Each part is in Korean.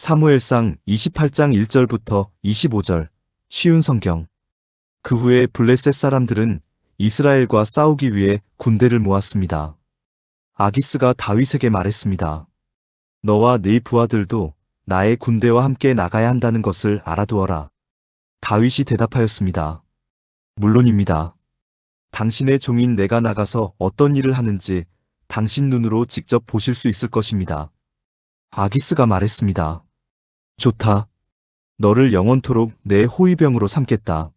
사무엘상 28장 1절부터 25절, 쉬운 성경. 그 후에 블레셋 사람들은 이스라엘과 싸우기 위해 군대를 모았습니다. 아기스가 다윗에게 말했습니다. 너와 네 부하들도 나의 군대와 함께 나가야 한다는 것을 알아두어라. 다윗이 대답하였습니다. 물론입니다. 당신의 종인 내가 나가서 어떤 일을 하는지 당신 눈으로 직접 보실 수 있을 것입니다. 아기스가 말했습니다. 좋다. 너를 영원토록 내 호위병으로 삼겠다.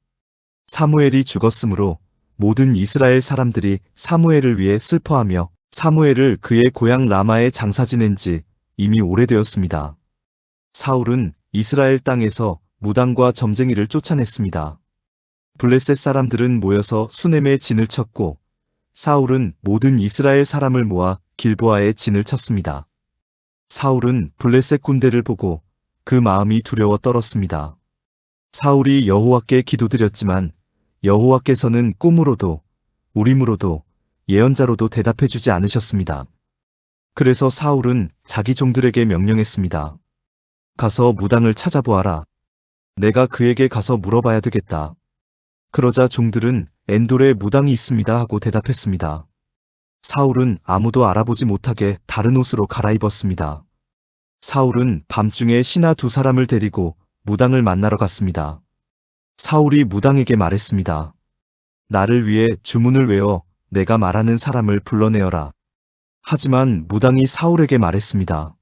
사무엘이 죽었으므로 모든 이스라엘 사람들이 사무엘을 위해 슬퍼하며 사무엘을 그의 고향 라마에 장사 지낸 지 이미 오래되었습니다. 사울은 이스라엘 땅에서 무당과 점쟁이를 쫓아냈습니다. 블레셋 사람들은 모여서 수넴에 진을 쳤고 사울은 모든 이스라엘 사람을 모아 길보아에 진을 쳤습니다. 사울은 블레셋 군대를 보고 그 마음이 두려워 떨었습니다. 사울이 여호와께 기도드렸지만 여호와께서는 꿈으로도 우림으로도 예언자로도 대답해주지 않으셨습니다. 그래서 사울은 자기 종들에게 명령했습니다. 가서 무당을 찾아보아라. 내가 그에게 가서 물어봐야 되겠다. 그러자 종들은 엔돌에 무당이 있습니다 하고 대답했습니다. 사울은 아무도 알아보지 못하게 다른 옷으로 갈아입었습니다. 사울은 밤중에 신하 두 사람을 데리고 무당을 만나러 갔습니다. 사울이 무당에게 말했습니다. 나를 위해 주문을 외워 내가 말하는 사람을 불러내어라. 하지만 무당이 사울에게 말했습니다.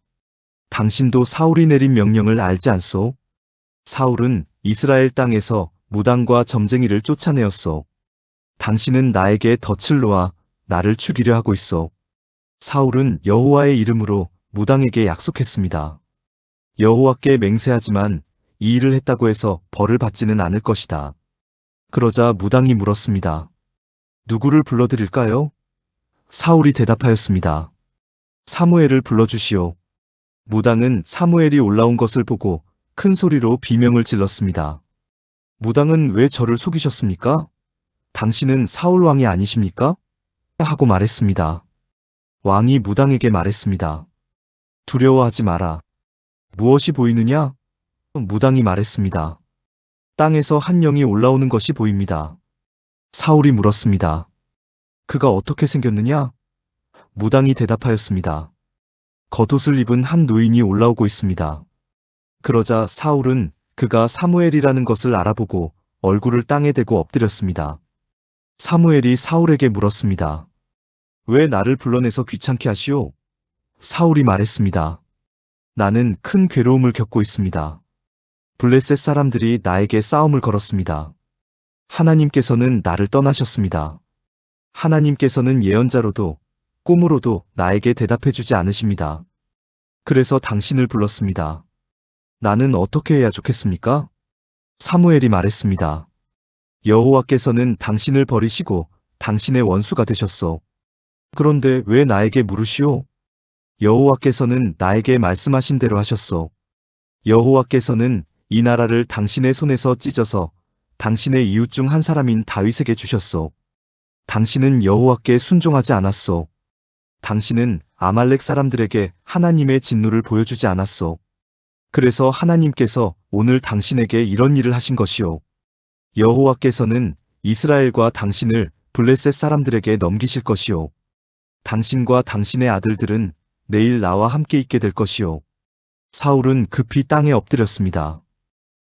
당신도 사울이 내린 명령을 알지 않소? 사울은 이스라엘 땅에서 무당과 점쟁이를 쫓아내었소. 당신은 나에게 덫을 놓아 나를 죽이려 하고 있소. 사울은 여호와의 이름으로 무당에게 약속했습니다. 여호와께 맹세하지만 이 일을 했다고 해서 벌을 받지는 않을 것이다. 그러자 무당이 물었습니다. 누구를 불러드릴까요? 사울이 대답하였습니다. 사무엘을 불러주시오. 무당은 사무엘이 올라온 것을 보고 큰 소리로 비명을 질렀습니다. 무당은 왜 저를 속이셨습니까? 당신은 사울 왕이 아니십니까? 하고 말했습니다. 왕이 무당에게 말했습니다. 두려워하지 마라. 무엇이 보이느냐? 무당이 말했습니다. 땅에서 한 영이 올라오는 것이 보입니다. 사울이 물었습니다. 그가 어떻게 생겼느냐? 무당이 대답하였습니다. 겉옷을 입은 한 노인이 올라오고 있습니다. 그러자 사울은 그가 사무엘이라는 것을 알아보고 얼굴을 땅에 대고 엎드렸습니다. 사무엘이 사울에게 물었습니다. 왜 나를 불러내서 귀찮게 하시오? 사울이 말했습니다. 나는 큰 괴로움을 겪고 있습니다. 블레셋 사람들이 나에게 싸움을 걸었습니다. 하나님께서는 나를 떠나셨습니다. 하나님께서는 예언자로도 꿈으로도 나에게 대답해주지 않으십니다. 그래서 당신을 불렀습니다. 나는 어떻게 해야 좋겠습니까? 사무엘이 말했습니다. 여호와께서는 당신을 버리시고 당신의 원수가 되셨소. 그런데 왜 나에게 물으시오? 여호와께서는 나에게 말씀하신 대로 하셨소. 여호와께서는 이 나라를 당신의 손에서 찢어서 당신의 이웃 중 한 사람인 다윗에게 주셨소. 당신은 여호와께 순종하지 않았소. 당신은 아말렉 사람들에게 하나님의 진노를 보여주지 않았소. 그래서 하나님께서 오늘 당신에게 이런 일을 하신 것이오. 여호와께서는 이스라엘과 당신을 블레셋 사람들에게 넘기실 것이오. 당신과 당신의 아들들은 내일 나와 함께 있게 될 것이오. 사울은 급히 땅에 엎드렸습니다.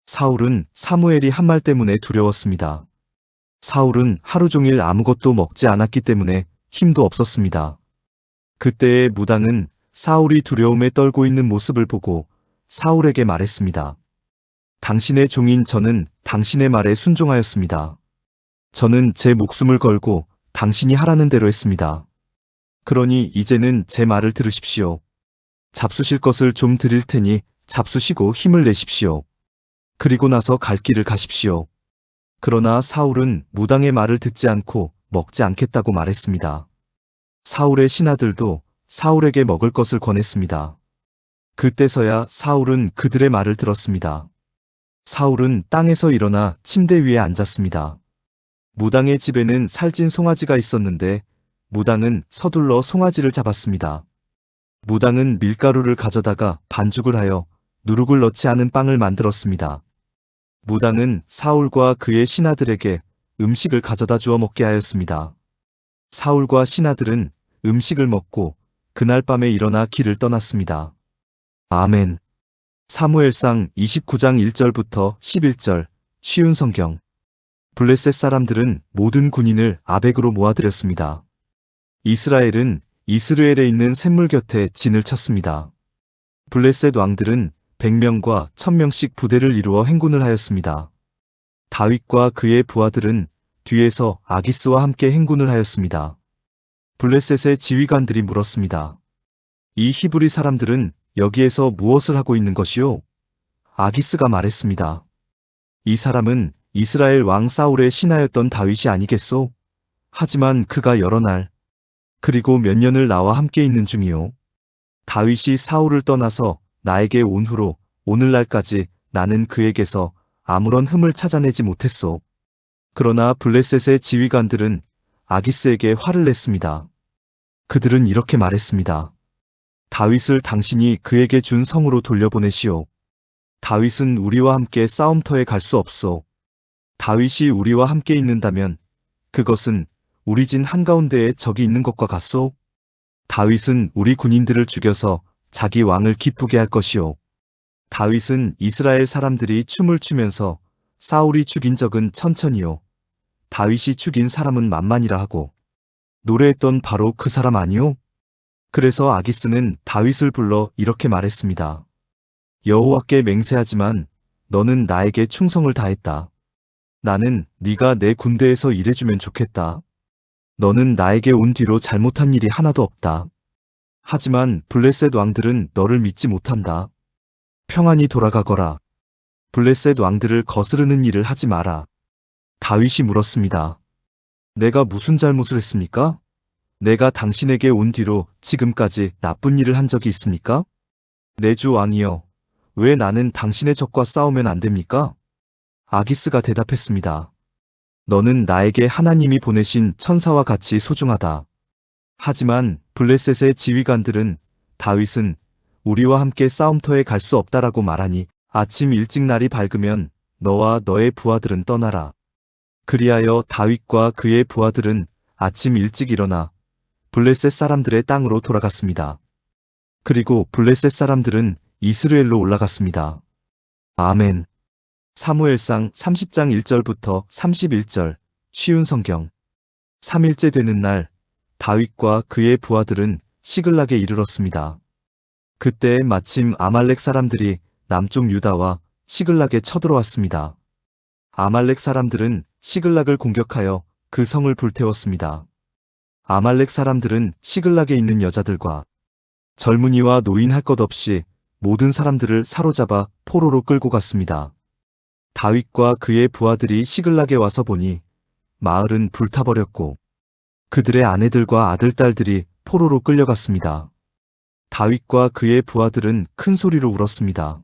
사울은 사무엘이 한 말 때문에 두려웠습니다. 사울은 하루 종일 아무것도 먹지 않았기 때문에 힘도 없었습니다. 그때의 무당은 사울이 두려움에 떨고 있는 모습을 보고 사울에게 말했습니다. 당신의 종인 저는 당신의 말에 순종하였습니다. 저는 제 목숨을 걸고 당신이 하라는 대로 했습니다. 그러니 이제는 제 말을 들으십시오. 잡수실 것을 좀 드릴 테니 잡수시고 힘을 내십시오. 그리고 나서 갈 길을 가십시오. 그러나 사울은 무당의 말을 듣지 않고 먹지 않겠다고 말했습니다. 사울의 신하들도 사울에게 먹을 것을 권했습니다. 그때서야 사울은 그들의 말을 들었습니다. 사울은 땅에서 일어나 침대 위에 앉았습니다. 무당의 집에는 살찐 송아지가 있었는데 무당은 서둘러 송아지를 잡았습니다. 무당은 밀가루를 가져다가 반죽을 하여 누룩을 넣지 않은 빵을 만들었습니다. 무당은 사울과 그의 신하들에게 음식을 가져다 주어 먹게 하였습니다. 사울과 신하들은 음식을 먹고 그날 밤에 일어나 길을 떠났습니다. 아멘. 사무엘상 29장 1절부터 11절. 쉬운 성경. 블레셋 사람들은 모든 군인을 아벡으로 모아들였습니다. 이스라엘은 이스르엘에 있는 샘물 곁에 진을 쳤습니다. 블레셋 왕들은 100명과 1000명씩 부대를 이루어 행군을 하였습니다. 다윗과 그의 부하들은 뒤에서 아기스와 함께 행군을 하였습니다. 블레셋의 지휘관들이 물었습니다. 이 히브리 사람들은 여기에서 무엇을 하고 있는 것이요? 아기스가 말했습니다. 이 사람은 이스라엘 왕 사울의 신하였던 다윗이 아니겠소? 하지만 그가 여러 날, 그리고 몇 년을 나와 함께 있는 중이요. 다윗이 사울을 떠나서 나에게 온 후로 오늘날까지 나는 그에게서 아무런 흠을 찾아내지 못했소. 그러나 블레셋의 지휘관들은 아기스에게 화를 냈습니다. 그들은 이렇게 말했습니다. 다윗을 당신이 그에게 준 성으로 돌려보내시오. 다윗은 우리와 함께 싸움터에 갈 수 없소. 다윗이 우리와 함께 있는다면 그것은 우리 진 한가운데에 적이 있는 것과 같소. 다윗은 우리 군인들을 죽여서 자기 왕을 기쁘게 할 것이오. 다윗은 이스라엘 사람들이 춤을 추면서 사울이 죽인 적은 천천히요. 다윗이 죽인 사람은 만만이라 하고 노래했던 바로 그 사람 아니오? 그래서 아기스는 다윗을 불러 이렇게 말했습니다. 여호와께 맹세하지만 너는 나에게 충성을 다했다. 나는 네가 내 군대에서 일해주면 좋겠다. 너는 나에게 온 뒤로 잘못한 일이 하나도 없다. 하지만 블레셋 왕들은 너를 믿지 못한다. 평안히 돌아가거라. 블레셋 왕들을 거스르는 일을 하지 마라. 다윗이 물었습니다. 내가 무슨 잘못을 했습니까? 내가 당신에게 온 뒤로 지금까지 나쁜 일을 한 적이 있습니까? 내 주 왕이여, 왜 나는 당신의 적과 싸우면 안 됩니까? 아기스가 대답했습니다. 너는 나에게 하나님이 보내신 천사와 같이 소중하다. 하지만 블레셋의 지휘관들은 다윗은 우리와 함께 싸움터에 갈 수 없다라고 말하니 아침 일찍 날이 밝으면 너와 너의 부하들은 떠나라. 그리하여 다윗과 그의 부하들은 아침 일찍 일어나 블레셋 사람들의 땅으로 돌아갔습니다. 그리고 블레셋 사람들은 이스라엘로 올라갔습니다. 아멘. 사무엘상 30장 1절부터 31절. 쉬운 성경. 3일째 되는 날 다윗과 그의 부하들은 시글락에 이르렀습니다. 그때 마침 아말렉 사람들이 남쪽 유다와 시글락에 쳐들어왔습니다. 아말렉 사람들은 시글락을 공격하여 그 성을 불태웠습니다. 아말렉 사람들은 시글락에 있는 여자들과 젊은이와 노인 할 것 없이 모든 사람들을 사로잡아 포로로 끌고 갔습니다. 다윗과 그의 부하들이 시글락에 와서 보니 마을은 불타버렸고 그들의 아내들과 아들딸들이 포로로 끌려갔습니다. 다윗과 그의 부하들은 큰 소리로 울었습니다.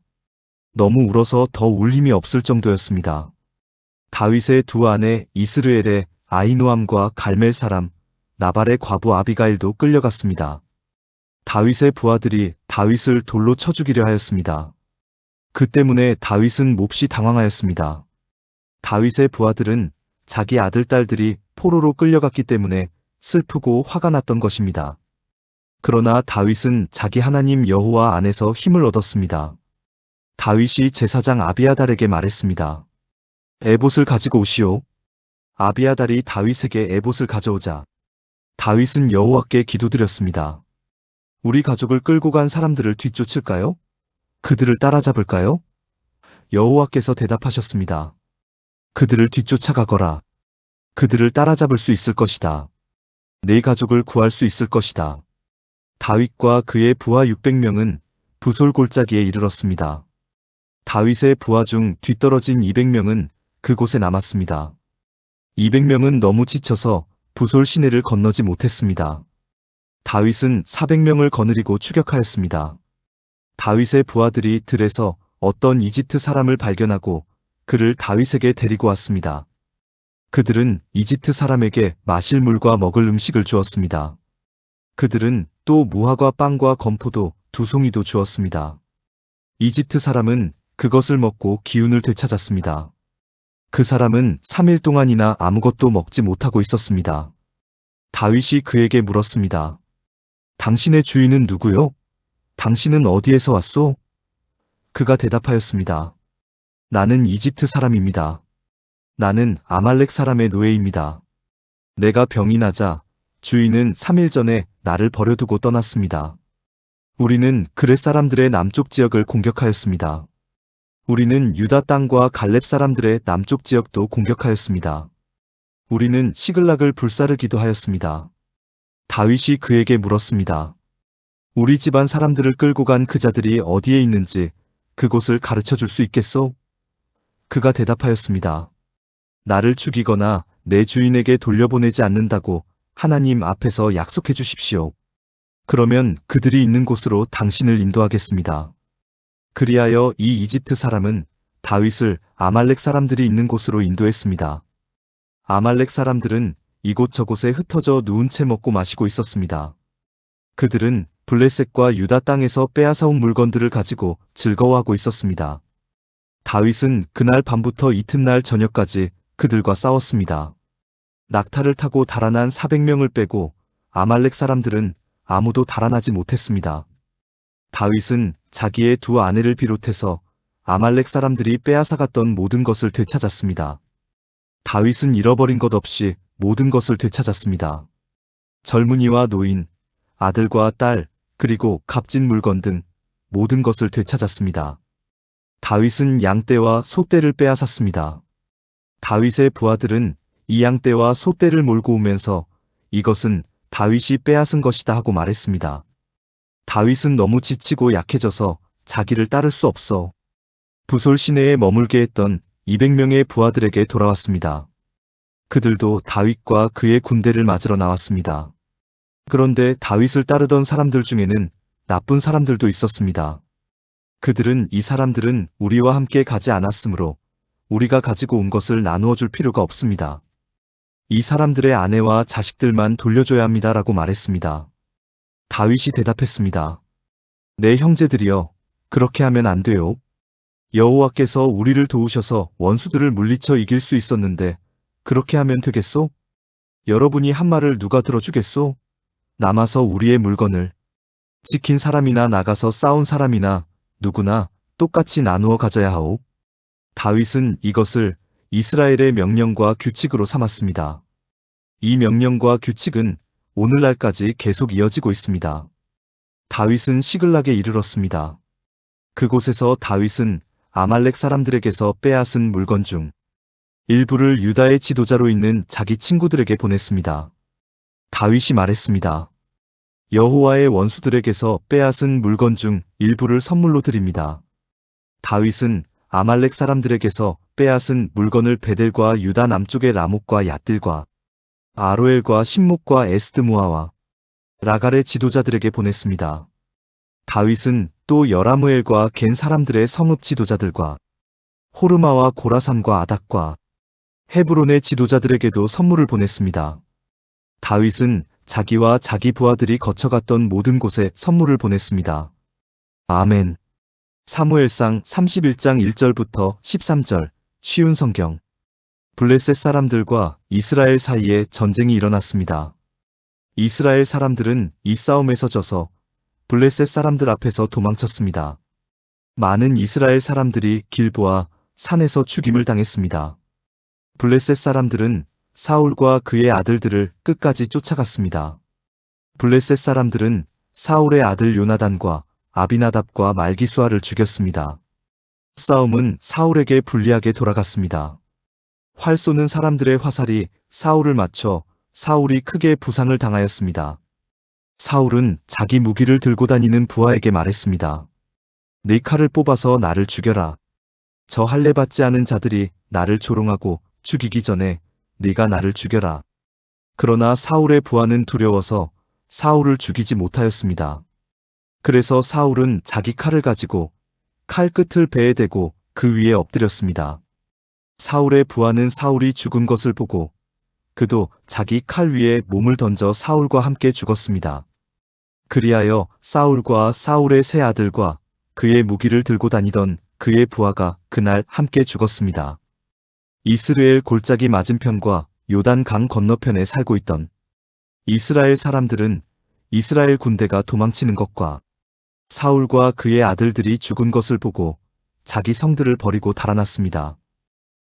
너무 울어서 더 울 힘이 없을 정도였습니다. 다윗의 두 아내 이스르엘의 아히노암과 갈멜 사람 나발의 과부 아비가일도 끌려갔습니다. 다윗의 부하들이 다윗을 돌로 쳐 죽이려 하였습니다. 그 때문에 다윗은 몹시 당황하였습니다. 다윗의 부하들은 자기 아들딸들이 포로로 끌려갔기 때문에 슬프고 화가 났던 것입니다. 그러나 다윗은 자기 하나님 여호와 안에서 힘을 얻었습니다. 다윗이 제사장 아비아달에게 말했습니다. 에봇을 가지고 오시오. 아비아달이 다윗에게 에봇을 가져오자 다윗은 여호와께 기도드렸습니다. 우리 가족을 끌고 간 사람들을 뒤쫓을까요? 그들을 따라잡을까요? 여호와께서 대답하셨습니다. 그들을 뒤쫓아가거라. 그들을 따라잡을 수 있을 것이다. 네 가족을 구할 수 있을 것이다. 다윗과 그의 부하 600명은 부솔 골짜기에 이르렀습니다. 다윗의 부하 중 뒤떨어진 200명은 그곳에 남았습니다. 200명은 너무 지쳐서 부솔 시내를 건너지 못했습니다. 다윗은 400명을 거느리고 추격하였습니다. 다윗의 부하들이 들에서 어떤 이집트 사람을 발견하고 그를 다윗에게 데리고 왔습니다. 그들은 이집트 사람에게 마실 물과 먹을 음식을 주었습니다. 그들은 또 무화과 빵과 건포도 2송이도 주었습니다. 이집트 사람은 그것을 먹고 기운을 되찾았습니다. 그 사람은 3일 동안이나 아무것도 먹지 못하고 있었습니다. 다윗이 그에게 물었습니다. 당신의 주인은 누구요? 당신은 어디에서 왔소? 그가 대답하였습니다. 나는 이집트 사람입니다. 나는 아말렉 사람의 노예입니다. 내가 병이 나자 주인은 3일 전에 나를 버려두고 떠났습니다. 우리는 그렛 사람들의 남쪽 지역을 공격하였습니다. 우리는 유다 땅과 갈렙 사람들의 남쪽 지역도 공격하였습니다. 우리는 시글락을 불사르기도 하였습니다. 다윗이 그에게 물었습니다. 우리 집안 사람들을 끌고 간 그 자들이 어디에 있는지 그곳을 가르쳐 줄 수 있겠소? 그가 대답하였습니다. 나를 죽이거나 내 주인에게 돌려보내지 않는다고 하나님 앞에서 약속해 주십시오. 그러면 그들이 있는 곳으로 당신을 인도하겠습니다. 그리하여 이 이집트 사람은 다윗을 아말렉 사람들이 있는 곳으로 인도했습니다. 아말렉 사람들은 이곳저곳에 흩어져 누운 채 먹고 마시고 있었습니다. 그들은 블레셋과 유다 땅에서 빼앗아온 물건들을 가지고 즐거워하고 있었습니다. 다윗은 그날 밤부터 이튿날 저녁까지 그들과 싸웠습니다. 낙타를 타고 달아난 400명을 빼고 아말렉 사람들은 아무도 달아나지 못했습니다. 다윗은 자기의 두 아내를 비롯해서 아말렉 사람들이 빼앗아갔던 모든 것을 되찾았습니다. 다윗은 잃어버린 것 없이 모든 것을 되찾았습니다. 젊은이와 노인, 아들과 딸, 그리고 값진 물건 등 모든 것을 되찾았습니다. 다윗은 양떼와 소떼를 빼앗았습니다. 다윗의 부하들은 이 양떼와 소떼를 몰고 오면서 이것은 다윗이 빼앗은 것이다 하고 말했습니다. 다윗은 너무 지치고 약해져서 자기를 따를 수 없어 부솔 시내에 머물게 했던 200명의 부하들에게 돌아왔습니다. 그들도 다윗과 그의 군대를 맞으러 나왔습니다. 그런데 다윗을 따르던 사람들 중에는 나쁜 사람들도 있었습니다. 그들은 이 사람들은 우리와 함께 가지 않았으므로 우리가 가지고 온 것을 나누어 줄 필요가 없습니다. 이 사람들의 아내와 자식들만 돌려줘야 합니다라고 말했습니다. 다윗이 대답했습니다. 내 형제들이여, 그렇게 하면 안 돼요. 여호와께서 우리를 도우셔서 원수들을 물리쳐 이길 수 있었는데 그렇게 하면 되겠소? 여러분이 한 말을 누가 들어주겠소? 남아서 우리의 물건을 지킨 사람이나 나가서 싸운 사람이나 누구나 똑같이 나누어 가져야 하오. 다윗은 이것을 이스라엘의 명령과 규칙으로 삼았습니다. 이 명령과 규칙은 오늘날까지 계속 이어지고 있습니다. 다윗은 시글락에 이르렀습니다. 그곳에서 다윗은 아말렉 사람들에게서 빼앗은 물건 중 일부를 유다의 지도자로 있는 자기 친구들에게 보냈습니다. 다윗이 말했습니다. 여호와의 원수들에게서 빼앗은 물건 중 일부를 선물로 드립니다. 다윗은 아말렉 사람들에게서 빼앗은 물건을 베델과 유다 남쪽의 라못과 얏들과 아로엘과 신목과 에스드무아와 라갈의 지도자들에게 보냈습니다. 다윗은 또 여라무엘과 겐 사람들의 성읍 지도자들과 호르마와 고라산과 아닥과 헤브론의 지도자들에게도 선물을 보냈습니다. 다윗은 자기와 자기 부하들이 거쳐갔던 모든 곳에 선물을 보냈습니다. 아멘. 사무엘상 31장 1절부터 13절, 쉬운 성경. 블레셋 사람들과 이스라엘 사이에 전쟁이 일어났습니다. 이스라엘 사람들은 이 싸움에서 져서 블레셋 사람들 앞에서 도망쳤습니다. 많은 이스라엘 사람들이 길보아 산에서 죽임을 당했습니다. 블레셋 사람들은 사울과 그의 아들들을 끝까지 쫓아갔습니다. 블레셋 사람들은 사울의 아들 요나단과 아비나답과 말기수아를 죽였습니다. 싸움은 사울에게 불리하게 돌아갔습니다. 활 쏘는 사람들의 화살이 사울을 맞춰 사울이 크게 부상을 당하였습니다. 사울은 자기 무기를 들고 다니는 부하에게 말했습니다. 네 칼을 뽑아서 나를 죽여라. 저 할례 받지 않은 자들이 나를 조롱하고 죽이기 전에 네가 나를 죽여라. 그러나 사울의 부하는 두려워서 사울을 죽이지 못하였습니다. 그래서 사울은 자기 칼을 가지고 칼 끝을 배에 대고 그 위에 엎드렸습니다. 사울의 부하는 사울이 죽은 것을 보고 그도 자기 칼 위에 몸을 던져 사울과 함께 죽었습니다. 그리하여 사울과 사울의 세 아들과 그의 무기를 들고 다니던 그의 부하가 그날 함께 죽었습니다. 이스라엘 골짜기 맞은편과 요단 강 건너편에 살고 있던 이스라엘 사람들은 이스라엘 군대가 도망치는 것과 사울과 그의 아들들이 죽은 것을 보고 자기 성들을 버리고 달아났습니다.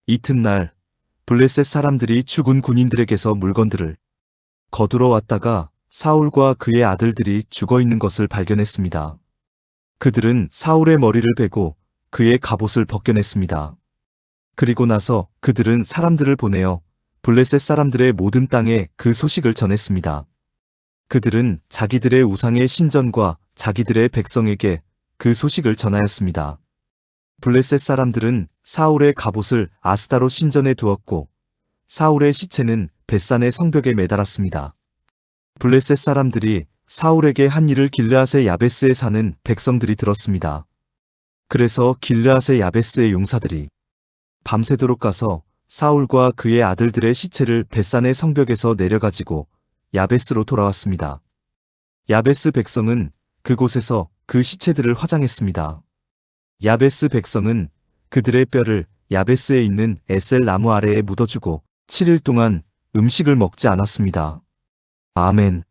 이튿날 블레셋 사람들이 죽은 군인들에게서 물건들을 거두러 왔다가 사울과 그의 아들들이 죽어 있는 것을 발견했습니다. 그들은 사울의 머리를 베고 그의 갑옷을 벗겨냈습니다. 그리고 나서 그들은 사람들을 보내어 블레셋 사람들의 모든 땅에 그 소식을 전했습니다. 그들은 자기들의 우상의 신전과 자기들의 백성에게 그 소식을 전하였습니다. 블레셋 사람들은 사울의 갑옷을 아스다롯 신전에 두었고 사울의 시체는 벳산의 성벽에 매달았습니다. 블레셋 사람들이 사울에게 한 일을 길르앗의 야베스에 사는 백성들이 들었습니다. 그래서 길르앗의 야베스의 용사들이 밤새도록 가서 사울과 그의 아들들의 시체를 벳산의 성벽에서 내려가지고 야베스로 돌아왔습니다. 야베스 백성은 그곳에서 그 시체들을 화장했습니다. 야베스 백성은 그들의 뼈를 야베스에 있는 에셀 나무 아래에 묻어주고 7일 동안 음식을 먹지 않았습니다. 아멘.